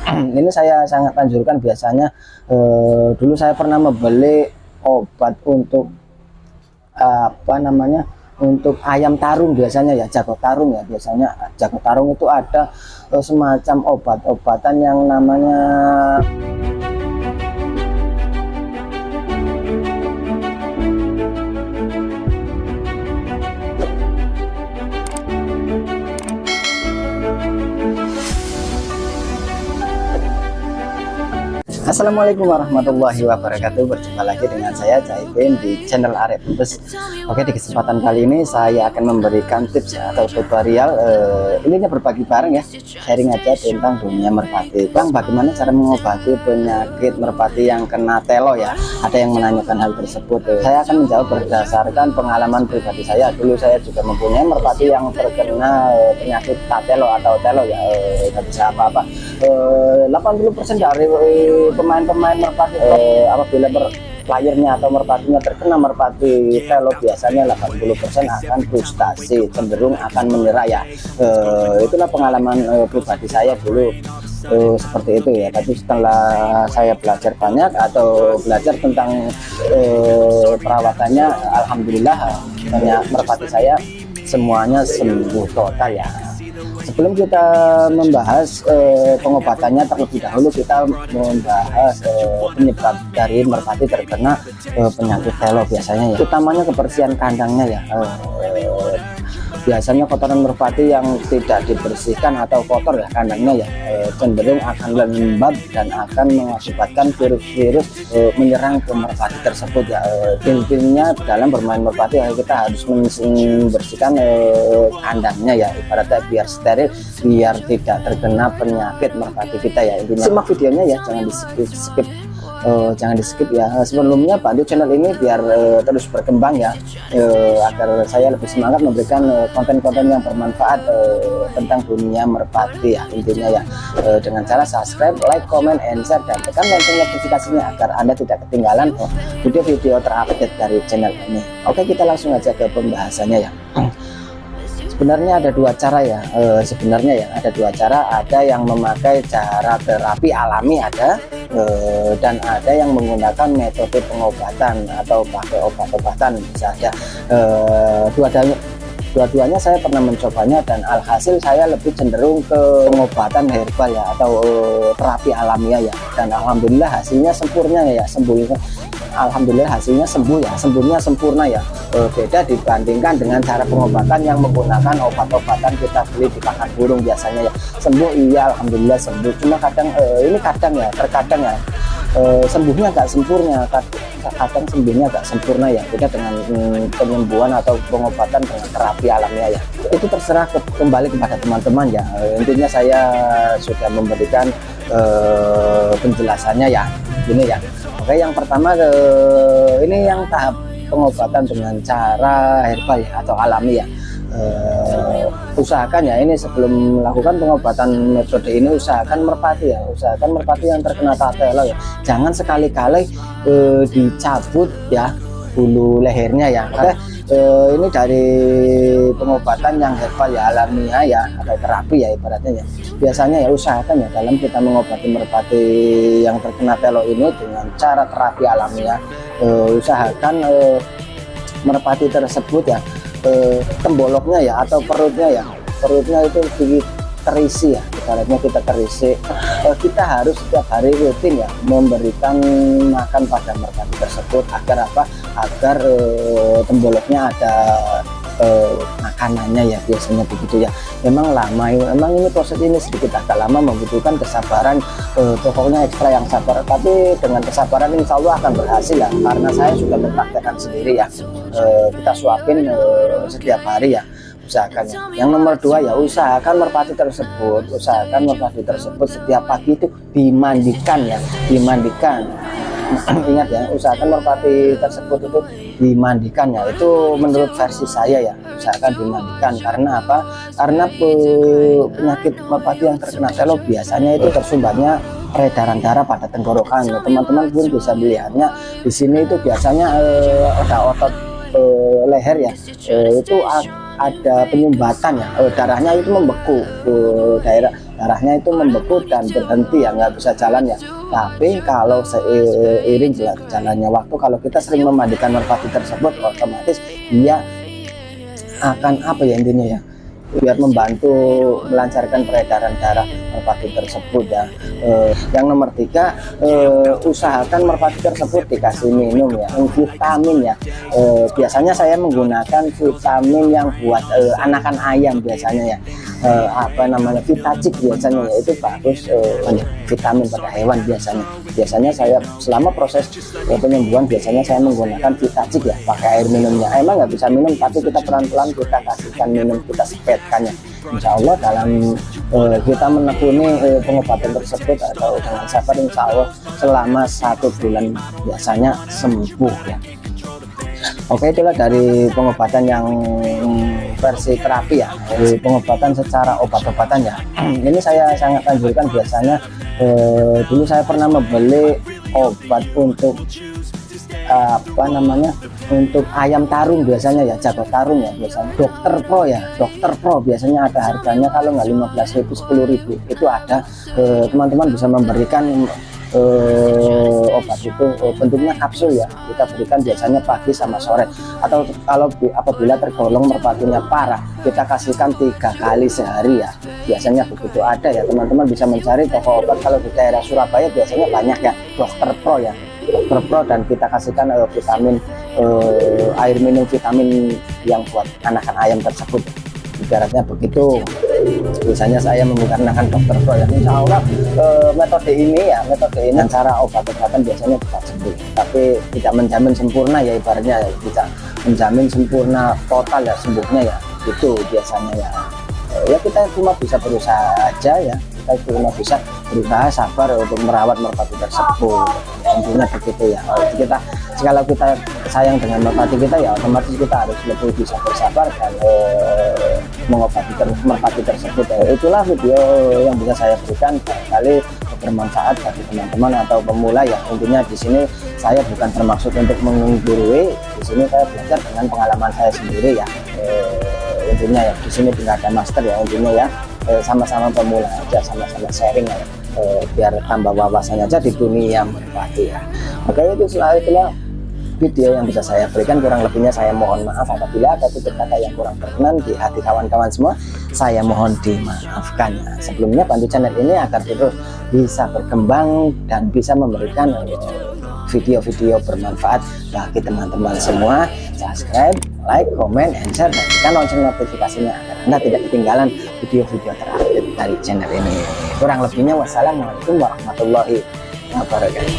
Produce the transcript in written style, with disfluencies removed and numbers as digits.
Ini saya sangat anjurkan. Biasanya dulu saya pernah membeli obat untuk apa namanya, untuk ayam tarung, biasanya ya jago tarung ya, biasanya jago tarung itu ada semacam obat-obatan yang namanya Assalamualaikum warahmatullahi wabarakatuh. Berjumpa lagi dengan saya Jaipin di channel Arep Bus. Oke, di kesempatan kali ini saya akan memberikan tips atau tutorial, ininya berbagi bareng ya, sharing aja tentang dunia merpati. Bang, bagaimana cara mengobati penyakit merpati yang kena telo ya? Ada yang menanyakan hal tersebut. Saya akan menjawab berdasarkan pengalaman pribadi saya. Dulu saya juga mempunyai merpati yang terkena penyakit telo atau telo ya, nggak bisa apa-apa. 80% dari pemain-pemain merpati apabila playernya atau merpatinya terkena merpati telo, biasanya 80% akan frustasi, cenderung akan menyerah ya. Itulah pengalaman pribadi saya dulu, seperti itu ya. Tapi setelah saya belajar banyak atau belajar tentang perawatannya, alhamdulillah banyak merpati saya semuanya sembuh total ya. Sebelum kita membahas pengobatannya, terlebih dahulu kita membahas penyebab dari merpati terkena penyakit telo biasanya ya. Utamanya kebersihan kandangnya ya. Biasanya kotoran merpati yang tidak dibersihkan atau kotor ya kandangnya ya, cenderung akan lembab dan akan mengakibatkan virus-virus menyerang ke merpati tersebut ya. Intinya dalam bermain merpati kita harus membersihkan kandangnya ya, ibaratnya biar steril, biar tidak terkena penyakit merpati kita ya. Intinya simak videonya ya, jangan di skip. Jangan di skip ya. Sebelumnya bantu channel ini biar terus berkembang ya, agar saya lebih semangat memberikan konten-konten yang bermanfaat tentang dunia merpati ya. Intinya ya, dengan cara subscribe, like, comment, and share, dan tekan lonceng notifikasinya agar Anda tidak ketinggalan video-video terupdate dari channel ini. Oke, kita langsung aja ke pembahasannya ya. Sebenarnya ada dua cara ya, ada yang memakai cara terapi alami ada, dan ada yang menggunakan metode pengobatan atau pakai obat-obatan misalnya. Dua-duanya saya pernah mencobanya, dan alhasil saya lebih cenderung ke pengobatan herbal ya, atau terapi alamiah ya, dan alhamdulillah hasilnya sempurna ya, alhamdulillah hasilnya sembuhnya sempurna ya. Beda dibandingkan dengan cara pengobatan yang menggunakan obat-obatan kita beli di pasar burung biasanya ya. Sembuh iya, alhamdulillah sembuh, cuma kadang terkadang ya sembuhnya agak sempurna, kadang sembuhnya agak sempurna ya. Beda dengan penyembuhan atau pengobatan dengan terapi alamiah ya. Itu terserah kembali kepada teman-teman ya. Intinya saya sudah memberikan penjelasannya ya, ini ya. Oke, yang pertama ini yang tahap pengobatan dengan cara herbal ya, atau alami ya. Usahakan ya, ini sebelum melakukan pengobatan metode ini, usahakan merpati yang terkena telo ya, jangan sekali-kali dicabut ya bulu lehernya ya. Oke, ini dari pengobatan yang herbal ya, alamiah ya, atau terapi ya ibaratnya ya. Biasanya ya usahakan ya, dalam kita mengobati merpati yang terkena telo ini dengan cara terapi alamiah, usahakan merpati tersebut ya, temboloknya ya, atau perutnya itu terisi ya, ibaratnya kita terisi. Kita harus setiap hari rutin ya memberikan makan pada merpati tersebut, agar apa? Agar temboloknya ada makanannya ya, biasanya begitu ya. Memang ini proses ini sedikit agak lama, membutuhkan kesabaran, pokoknya ekstra yang sabar, tapi dengan kesabaran insya Allah akan berhasil ya, karena saya sudah mempraktekkan sendiri ya. Kita suapin setiap hari ya, usahakan ya. Yang nomor dua ya, usahakan merpati tersebut setiap pagi itu dimandikan ya, ingat ya, usahakan merpati tersebut itu dimandikan ya. Itu menurut versi saya ya, usahakan dimandikan. Karena apa? Karena penyakit merpati yang terkena telo biasanya itu tersumbatnya peredaran darah pada tenggorokan. Teman-teman pun bisa melihatnya di sini, itu biasanya ada otot leher ya, itu ada penyumbatan ya, darahnya itu membeku ke daerah darahnya itu membeku dan berhenti ya, nggak bisa jalan ya. Tapi kalau seiring jalannya waktu, kalau kita sering memandikan merpati tersebut, otomatis dia akan apa ya, intinya ya, biar membantu melancarkan peredaran darah merpati tersebut ya. Yang nomor 3, usahakan merpati tersebut dikasih minum ya, vitamin ya. Biasanya saya menggunakan vitamin yang buat anakan ayam biasanya ya, apa namanya, Vitacik biasanya ya, itu bagus, vitamin pada hewan biasanya saya selama proses penyembuhan biasanya saya menggunakan Vitacik ya, pakai air minumnya. Emang nggak bisa minum, tapi kita pelan-pelan kita kasihkan minum, kita sepetkan ya. Insya Allah dalam kita menekuni pengobatan tersebut atau dengan sabar, insya Allah selama 1 bulan biasanya sembuh ya. Oke, itulah dari pengobatan yang versi terapi ya, pengobatan secara obat-obatan ya. Ini saya sangat anjurkan biasanya. Dulu saya pernah membeli obat untuk apa namanya, untuk ayam tarung biasanya ya, jago tarung ya, biasanya dokter pro biasanya ada harganya, kalau nggak 15.000 10.000 itu ada. Teman-teman bisa memberikan obat itu bentuknya kapsul ya, kita berikan biasanya pagi sama sore, atau kalau apabila tergolong merpatinya parah kita kasihkan 3 kali sehari ya, biasanya begitu. Ada ya, teman-teman bisa mencari toko obat kalau di daerah Surabaya biasanya banyak ya, dokter pro ya, dokter pro, dan kita kasihkan vitamin, air minum vitamin yang buat anakan ayam tersebut, ibaratnya begitu. Biasanya saya menggunakan dokter pro ya. Insya Allah metode ini cara obat-obatan biasanya cepat sembuh, tapi tidak menjamin sempurna ya, ibaratnya tidak menjamin sempurna total ya sembuhnya ya, itu biasanya ya. Ya kita cuma bisa berusaha aja ya, kita cuma bisa berusaha sabar untuk merawat merpati tersebut, intinya begitu ya. Kalau kita sayang dengan merpati kita ya, otomatis kita harus lebih bisa bersabar dan mengobati merpati tersebut. Itulah video yang bisa saya berikan, barangkali bermanfaat bagi teman-teman atau pemula ya. Intinya di sini saya bukan termaksud untuk menggurui, di sini saya belajar dengan pengalaman saya sendiri ya. Intinya ya, di sini tidak ada master ya, intinya ya, sama-sama pemula aja, sama-sama sharing ya, biar tambah wawasannya aja di dunia merpati ya. Oke, itulah video yang bisa saya berikan, kurang lebihnya saya mohon maaf apabila ada tutur kata yang kurang berkenan di hati kawan-kawan semua, saya mohon dimaafkan ya. Sebelumnya bantu channel ini agar terus bisa berkembang dan bisa memberikan video-video bermanfaat bagi teman-teman semua. Subscribe, like, comment, and share, dan tekan lonceng notifikasinya agar Anda tidak ketinggalan video-video terupdate dari channel ini. Kurang lebihnya wassalamualaikum warahmatullahi wabarakatuh.